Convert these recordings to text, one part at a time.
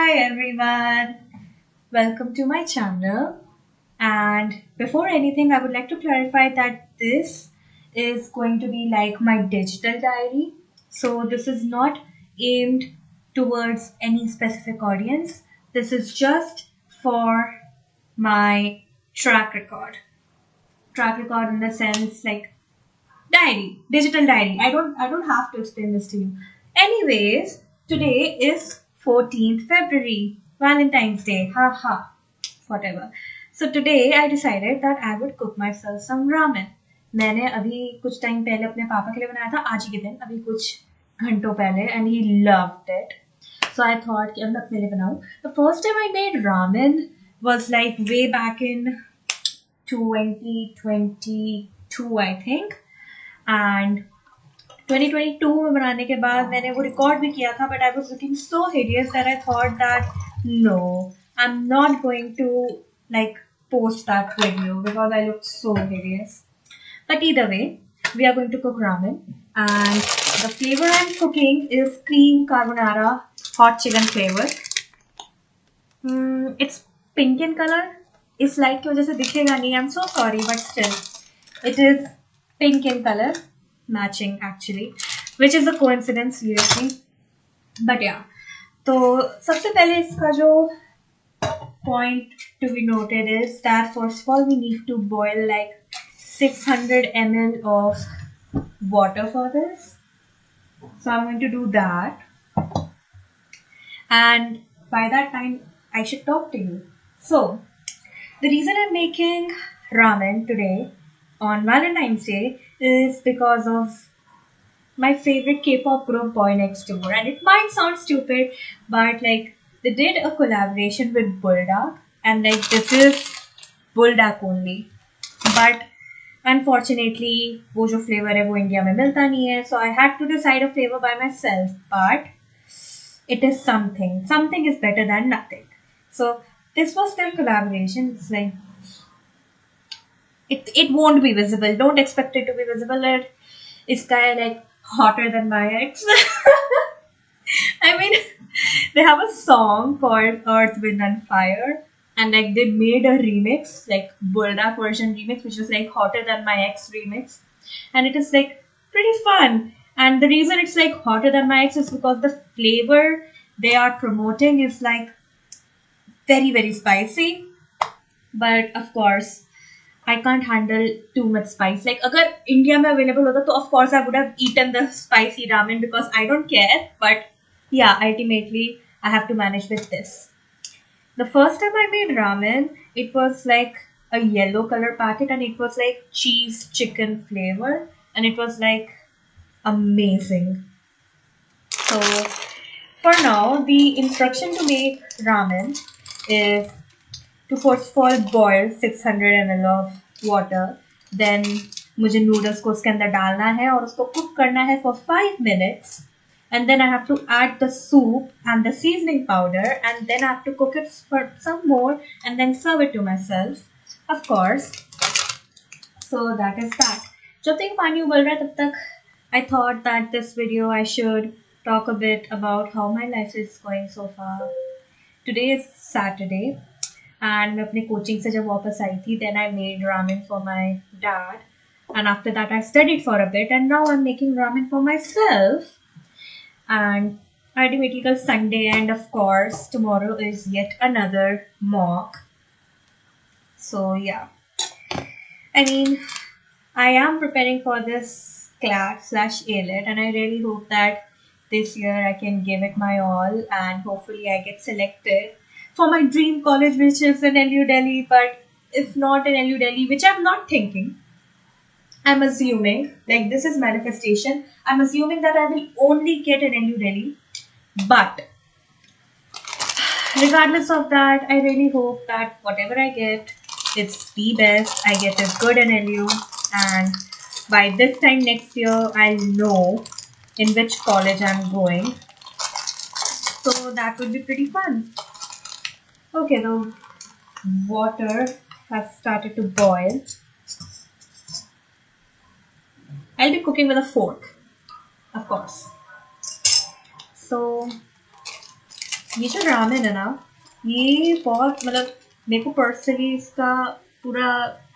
Hi everyone, welcome to my channel. And before anything, I would like to clarify that this is going to be like my digital diary. So, this is not aimed towards any specific audience, this is just for my track record. Track record in the sense like diary, digital diary. I don't have to explain this to you. Anyways, today is 14th February, Valentine's Day. Haha. Whatever. So today I decided that I would cook myself some ramen. मैंने अभी कुछ time पहले अपने पापा के लिए बनाया था आज ही के दिन अभी कुछ घंटों पहले and he loved it. So I thought कि अब मैं अपने लिए बनाऊं. The first time I made ramen was like way back in 2022 I think. And 2022 में बनाने के बाद मैंने वो रिकॉर्ड भी किया था but I was looking so hideous that I thought that no I am not going to like post that video because I looked so hideous. But either way, we are going to cook ramen and the flavor I'm cooking is cream carbonara hot chicken flavor. It's pink in color. इस light की वजह से दिखेगा नहीं. I'm so sorry but still it is pink in color. Matching actually, which is a coincidence seriously. But yeah, तो सबसे पहले इसका जो point to be noted is that first of all we need to boil like 600 ml of water for this. So I'm going to do that, and by that time I should talk to you. So the reason I'm making ramen today on Valentine's Day is because of my favorite K-pop group Boy Next Door. And it might sound stupid, but like they did a collaboration with Bulldog, and like this is Bulldog only. But unfortunately, वो जो flavor है वो India में मिलता नहीं है, so I had to decide a flavor by myself. But it is something. Something is better than nothing. So this was their collaboration. It's like it won't be visible. Don't expect it to be visible. It's kind of like hotter than my ex. I mean, they have a song called Earth, Wind and Fire, and like they made a remix, like Bulldog version remix, which is like hotter than my ex remix, and it is like pretty fun. And the reason it's like hotter than my ex is because the flavor they are promoting is like very spicy, but of course I can't handle too much spice. Like, अगर India में available होता तो of course I would have eaten the spicy ramen because I don't care. But yeah, ultimately I have to manage with this. The first time I made ramen, it was like a yellow color packet and it was like cheese chicken flavor and it was like amazing. So for now, the instruction to make ramen is to first of all boil 600 ml of water. Then मुझे noodles को उसके अंदर डालना है और उसको cook करना है for 5 minutes. And then I have to add the soup and the seasoning powder and then I have to cook it for some more and then serve it to myself, of course. So that is that. जब तक पानी उबल रहा है तब तक I thought that this video I should talk a bit about how my life is going so far. Today is Saturday. And मैं अपने कोचिंग से जब वापस आई थी then I made ramen for my dad, and after that I studied for a bit and now I'm making ramen for myself. And ultimately till Sunday, and of course tomorrow is yet another mock. So yeah, I mean I am preparing for this class slash A-Lit and I really hope that this year I can give it my all and hopefully I get selected for my dream college, which is in LU Delhi. But if not in LU Delhi, which I'm not thinking, I'm assuming, like this is manifestation, I'm assuming that I will only get in LU Delhi. But regardless of that, I really hope that whatever I get, it's the best. I get it good in LU, and by this time next year, I'll know in which college I'm going. So that would be pretty fun. Okay, the water has started to boil. I'll be cooking with a fork, of course. So ये जो ramen है ना, ये बहुत मतलब मेरे को personally इसका पूरा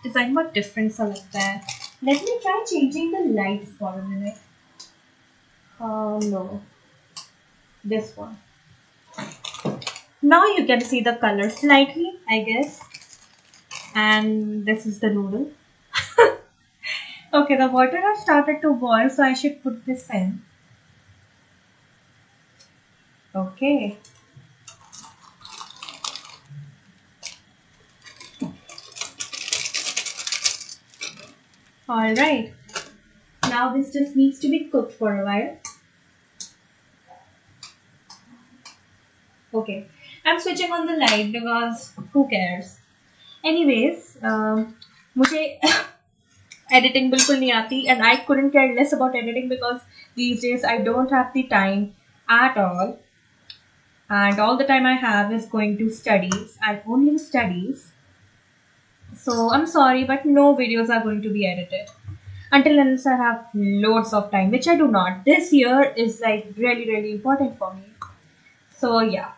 डिजाइन बहुत डिफरेंट सा लगता है. Let me try changing the lights for a minute. No, this one. Now you can see the color slightly, I guess. And this is the noodle. Okay, the water has started to boil, so I should put this in. Okay. Alright. Now this just needs to be cooked for a while. Okay. I'm switching on the light because who cares? Anyways, मुझे editing बिल्कुल नहीं आती, and I couldn't care less about editing because these days I don't have the time at all, and all the time I have is going to studies and only studies. So I'm sorry, but no videos are going to be edited until unless I have loads of time, which I do not. This year is like really important for me. So yeah.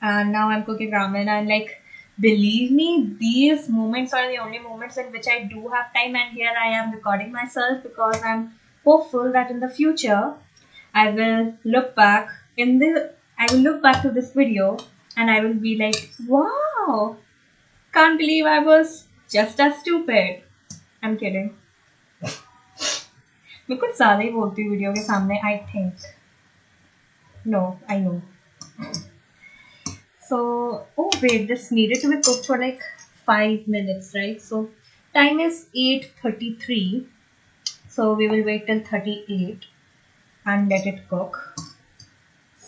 And now I'm cooking ramen, and like, believe me, these moments are the only moments in which I do have time, and here I am recording myself because I'm hopeful that in the future I will look back to this video and I will be like, wow, can't believe I was just as stupid. I'm kidding. मैं कुछ ज़्यादा ही बोलती हूँ video के सामने, I think. No, I know. So, oh wait, this needed to be cooked for like 5 minutes, right? So, time is 8:33. So, we will wait till 38 and let it cook.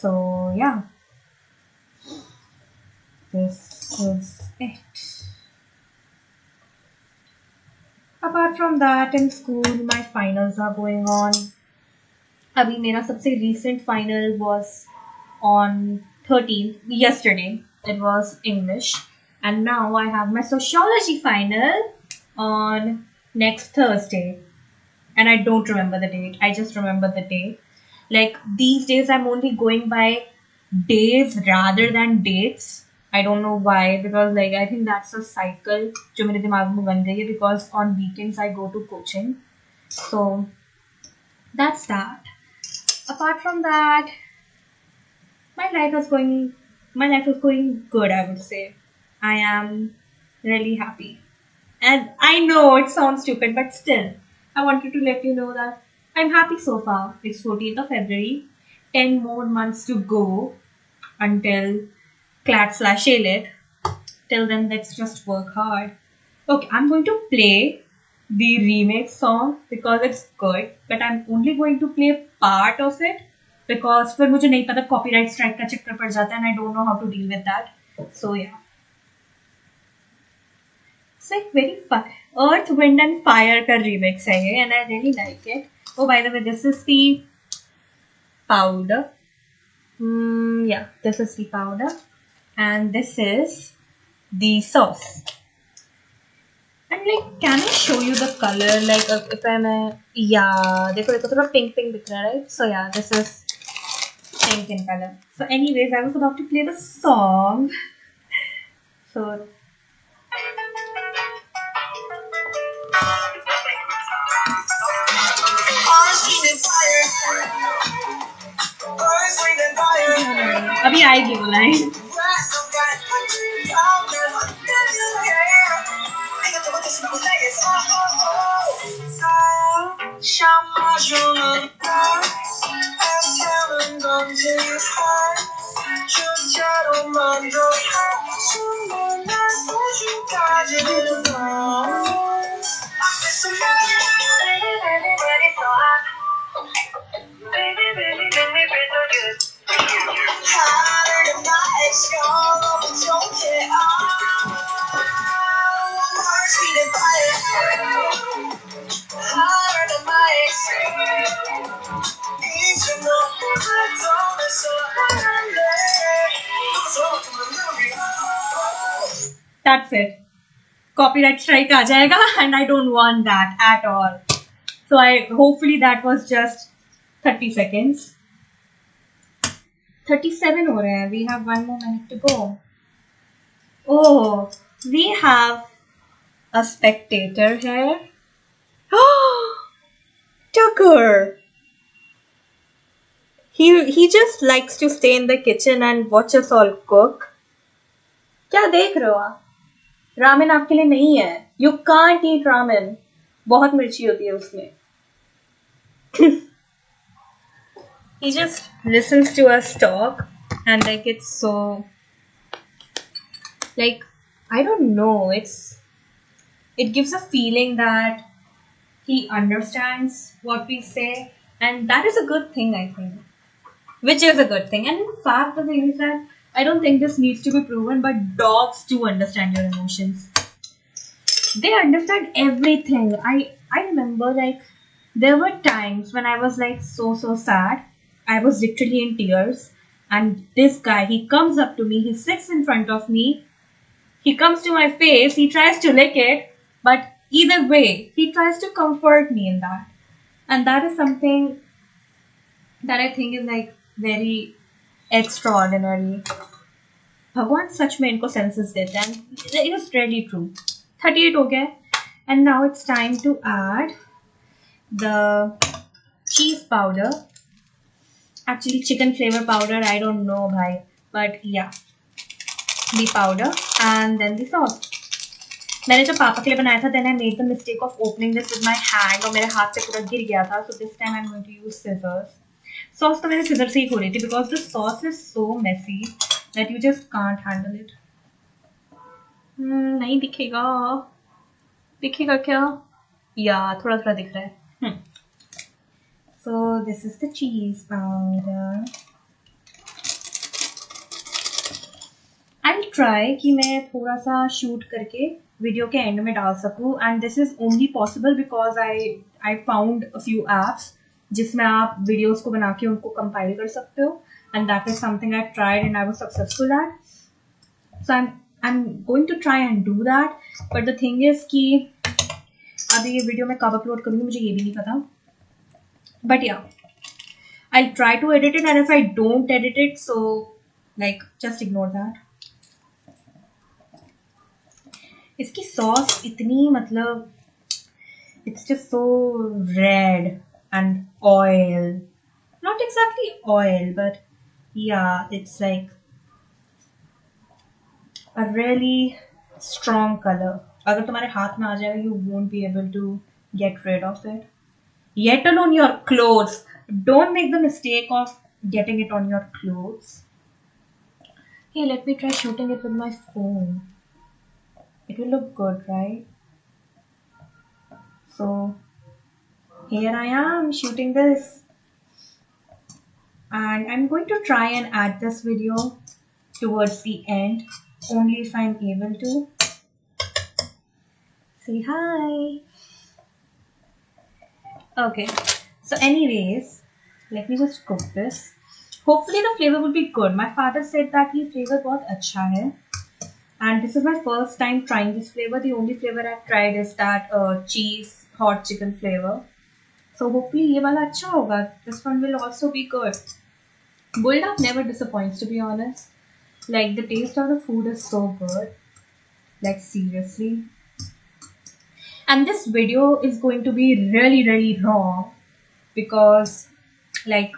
So, yeah. This is it. Apart from that, in school, my finals are going on. अभी मेरा सबसे recent final was on 13th, yesterday. It was English. And now I have my sociology final on next Thursday. And I don't remember the date. I just remember the day. Like, these days I'm only going by days rather than dates. I don't know why, because like I think that's a cycle जो मेरे दिमाग में बन गई है, because on weekends I go to coaching. So that's that. Apart from that, my life is going good, I would say. I am really happy. And I know it sounds stupid, but still, I wanted to let you know that I'm happy so far. It's 14th of February. 10 more months to go until CLAT/ALET. Till then, let's just work hard. Okay, I'm going to play the remake song because it's good, but I'm only going to play part of it because फिर मुझे नहीं पता copyright strike का चक्कर पड़ जाता है, and I don't know how to deal with that. So yeah. It's like very fun. Earth, Wind and Fire का remix है ये, and I really like it. Oh, by the way, this is the powder. Yeah, this is the powder, and this is the sauce. And like, can I show you the color? Like, if I'm yeah, देखो थोड़ा pink दिख रहा है, right? So yeah, this is pink in color. So anyways, I was about to play the song. So अभी आएगी वो line. That's it. Copyright strike आ जाएगा, and I don't want that at all. So hopefully that was just 30 seconds. 37 हो रहे हैं. We have 1 more minute to go. Oh, we have a spectator here. Tucker! He just likes to stay in the kitchen and watch us all cook. क्या देख रहे हो आप? Ramen आपके लिए नहीं है. You can't eat ramen. बहुत मिर्ची होती है उसमें. He just listens to us talk and like it's so like I don't know, it gives a feeling that he understands what we say, and that is a good thing, I think. Which is a good thing. And in fact, the thing is that I don't think this needs to be proven, but dogs do understand your emotions. They understand everything. I remember like there were times when I was like so sad. I was literally in tears. And this guy, he comes up to me, he sits in front of me, he comes to my face, he tries to lick it, but either way, he tries to comfort me in that. And that is something that I think is like very extraordinary. भगवान सच में इनको senses देते हैं, and it is really true. 38 हो गया, and now it's time to add the cheese powder. Actually, chicken flavor powder, I don't know, bhai, but yeah, the powder and then the sauce. मैंने जब पापा के लिए बनाया था, then I made the mistake of opening this with my hand और मेरे हाथ से पूरा गिर गया था. So this time I'm going to use scissors. Sauce तो मैंने scissors से ही खोली थी because the sauce is so messy that you just can't handle it. नहीं दिखेगा. दिखेगा क्या? Yeah, थोड़ा थोड़ा दिख रहा है. So this is the cheese powder. I'll try कि मैं थोड़ा सा shoot करके वीडियो के एंड में डाल सकूँ, and this is only possible because I found a few apps जिसमें आप वीडियोस को बना के उनको कंपाइल कर सकते हो, and that is something I tried and I was successful at. So I'm going to try and do that, but the thing is कि अभी ये वीडियो मैं कब अपलोड करूँगी मुझे ये भी नहीं पता. But yeah, I'll try to edit it, and if I don't edit it, so like just ignore that. इसकी सॉस इतनी मतलब it's just so red and oil. Not exactly oil, but yeah, it's like a really strong color. अगर तुम्हारे हाथ में आ जाएगा, you won't be able to get rid of it. Yet alone your clothes. Don't make the mistake of getting it on your clothes. Hey, let me try shooting it with my phone. It will look good, right? So here I am shooting this, and I'm going to try and add this video towards the end, only if I'm able to. Say hi. Okay, so anyways, let me just cook this. Hopefully the flavor will be good. My father said that ये flavor बहुत अच्छा है, and this is my first time trying this flavor. The only flavor I've tried is that cheese hot chicken flavor. So hopefully ये वाला अच्छा होगा. This one will also be good. Bulldog never disappoints, to be honest. Like the taste of the food is so good. Like seriously. And this video is going to be really long because like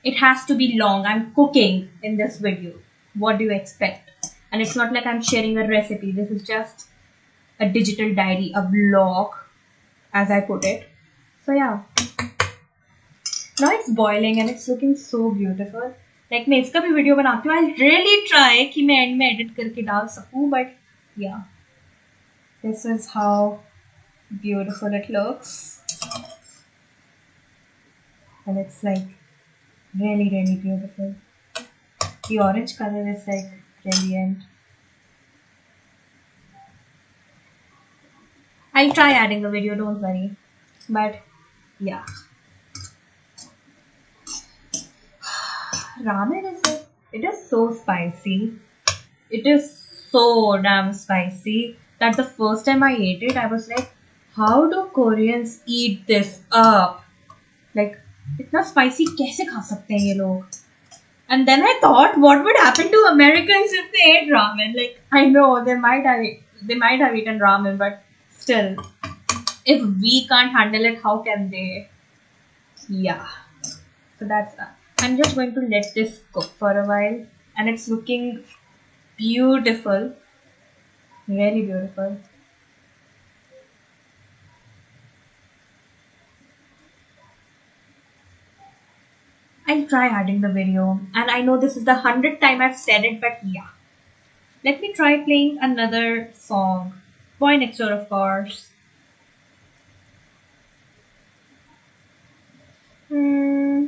it has to be long. I'm cooking in this video. What do you expect? And it's not like I'm sharing a recipe. This is just a digital diary, a vlog, as I put it. So yeah. Now it's boiling and it's looking so beautiful. Like मैं इसका भी video बनाती हूँ. I'll really try कि मैं and में edit करके डाल सकूँ. But yeah, this is how beautiful it looks, and it's like really beautiful. The orange color is like brilliant. I'll try adding the video, don't worry. But yeah, ramen it is so spicy. It is so damn spicy that the first time I ate it, I was like, how do Koreans eat this up? Like, इतना spicy कैसे खा सकते हैं ये लोग? And then I thought, what would happen to Americans if they ate ramen? Like, I know they might have eaten ramen, but still, if we can't handle it, how can they? Yeah. So that's that. I'm just going to let this cook for a while, and it's looking beautiful, very beautiful. I'll try adding the video, and I know this is the 100th time I've said it, but yeah. Let me try playing another song. Boy Next Door, of course. Hmm.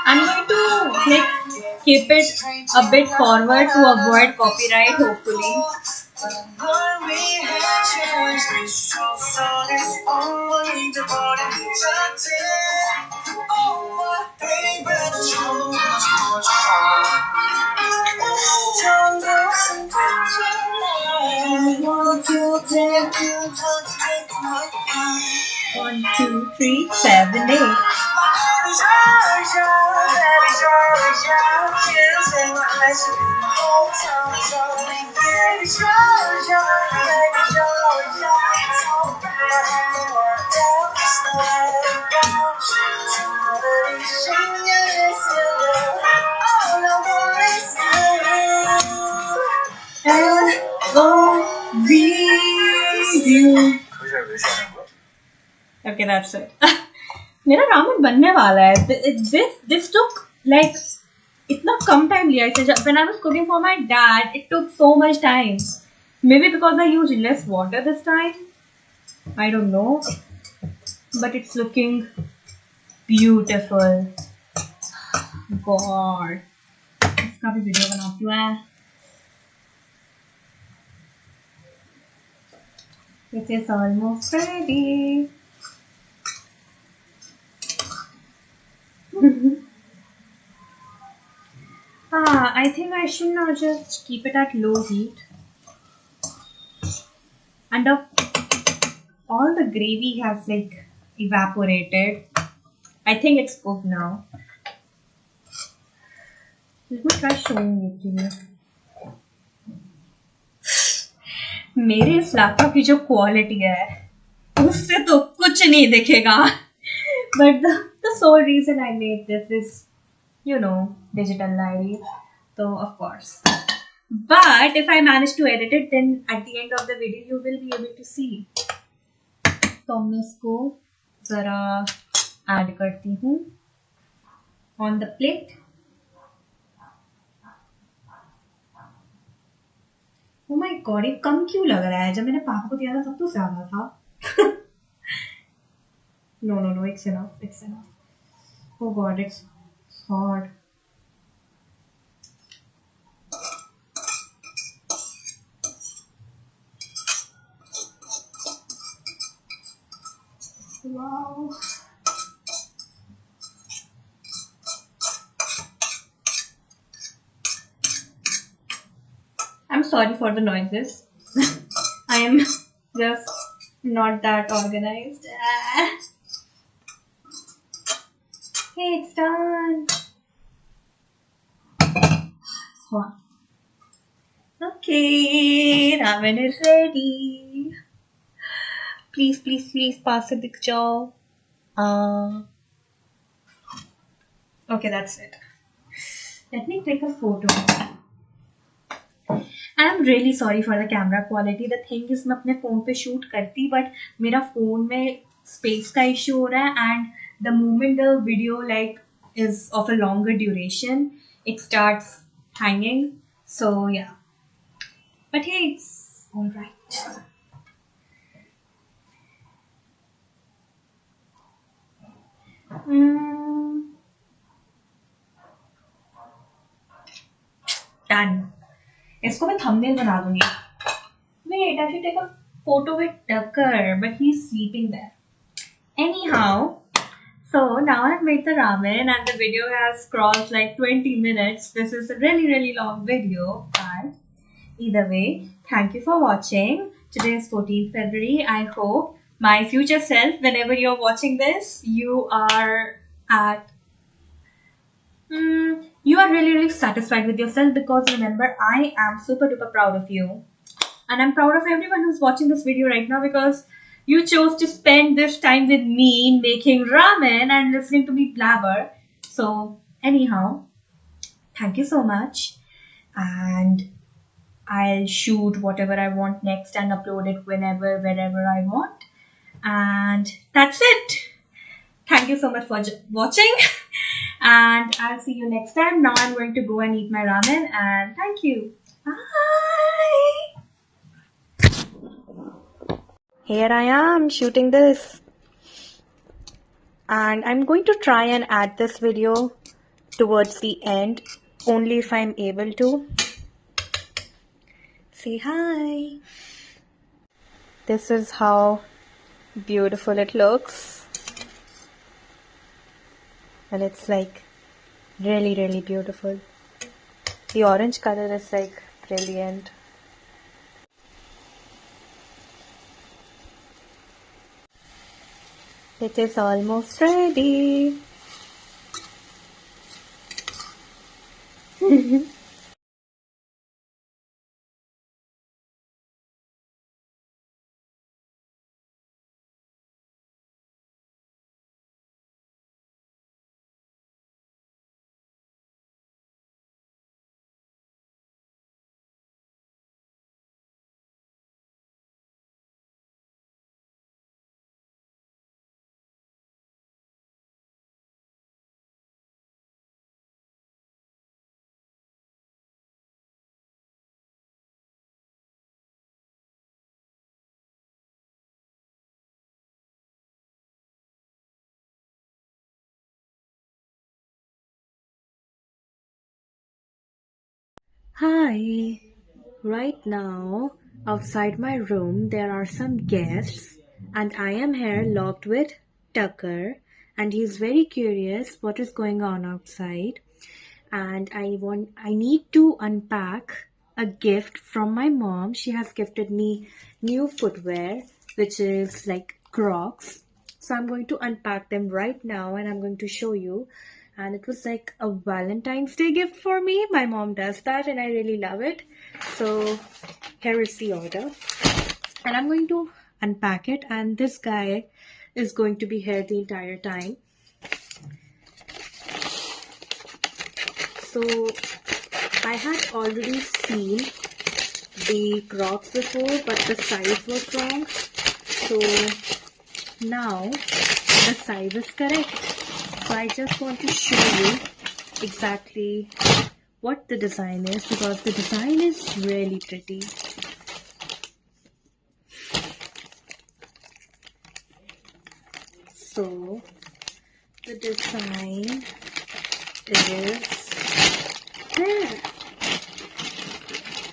I'm going to like keep it a bit forward to avoid copyright, hopefully. One, two, three, seven, eight. Okay, that's it. मेरा ramen बनने वाला है. This took like इतना कम time लिया इसे. When I was cooking for my dad, it took so much time. Maybe because I used less water this time. I don't know. But it's looking beautiful. God. इसका भी video बनाती हूँ मैं. It is almost ready. I think I should now just keep it at low heat. And all the gravy has like evaporated. I think it's cooked now. Let me try showing it to you. मेरे इस laptop की जो quality है उससे तो कुछ नहीं दिखेगा. But the sole reason I made this is, digital diary. So of course. But if I manage to edit it, then at the end of the video you will be able to see. तो मैं इसको जरा add करती हूँ on the plate. Oh my god, ये कम क्यों लग रहा है? जब मैंने पापा को दिया था तब तो ज्यादा था. No, it's enough. Oh god, it's hard. Wow. I'm sorry for the noises. I am just not that organized. Hey, it's done. Okay, ramen is ready. Please pass it, Dikjao. Okay, that's it. Let me take a photo. I'm really sorry for the camera quality. The thing is, मैं अपने phone पे shoot करती, but मेरा phone में space का issue हो रहा है, and the moment the video is of a longer duration, it starts hanging. So yeah, but hey, it's all right. Done. इसको मैं thumbnail बना दूंगी. Wait, I should take a photo with Tucker, but he's sleeping there. Anyhow, So now I've made the ramen and the video has crossed like 20 minutes. This is a really long video, but either way, thank you for watching. Today is 14th February. I hope my future self, whenever you're watching this, you are at you are really satisfied with yourself, because remember, I am super duper proud of you. And I'm proud of everyone who's watching this video right now, because you chose to spend this time with me making ramen and listening to me blabber. So, anyhow, thank you so much. And I'll shoot whatever I want next and upload it whenever, wherever I want. And that's it. Thank you so much for watching. And I'll see you next time. Now I'm going to go and eat my ramen. And thank you. Bye. Here I am shooting this. And I'm going to try and add this video towards the end, only if I'm able to. Say hi. This is how beautiful it looks. And it's like really beautiful. The orange color is like brilliant. It is almost ready. Hi. Right now, outside my room, there are some guests, and I am here locked with Tucker, and he's very curious what is going on outside. And I need to unpack a gift from my mom. She has gifted me new footwear, which is like Crocs. So I'm going to unpack them right now and I'm going to show you. And it was like a Valentine's Day gift for me. My mom does that and I really love it. So here is the order. And I'm going to unpack it, and this guy is going to be here the entire time. So I had already seen the Crocs before, but the size was wrong. So now the size is correct. So I just want to show you exactly what the design is, because the design is really pretty. So the design is there.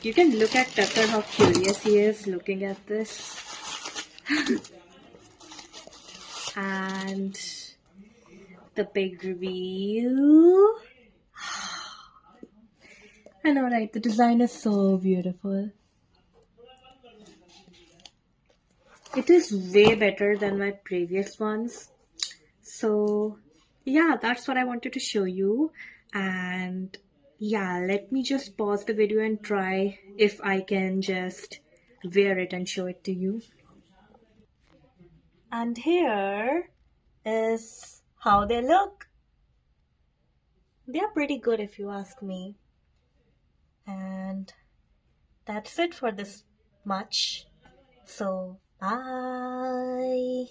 You can look at Tucker, how curious he is looking at this. And the big reveal. I know, right? The design is so beautiful. It is way better than my previous ones. So yeah, that's what I wanted to show you. And yeah, let me just pause the video and try if I can just wear it and show it to you. And here is how they look. They are pretty good if you ask me. And that's it for this much. So bye.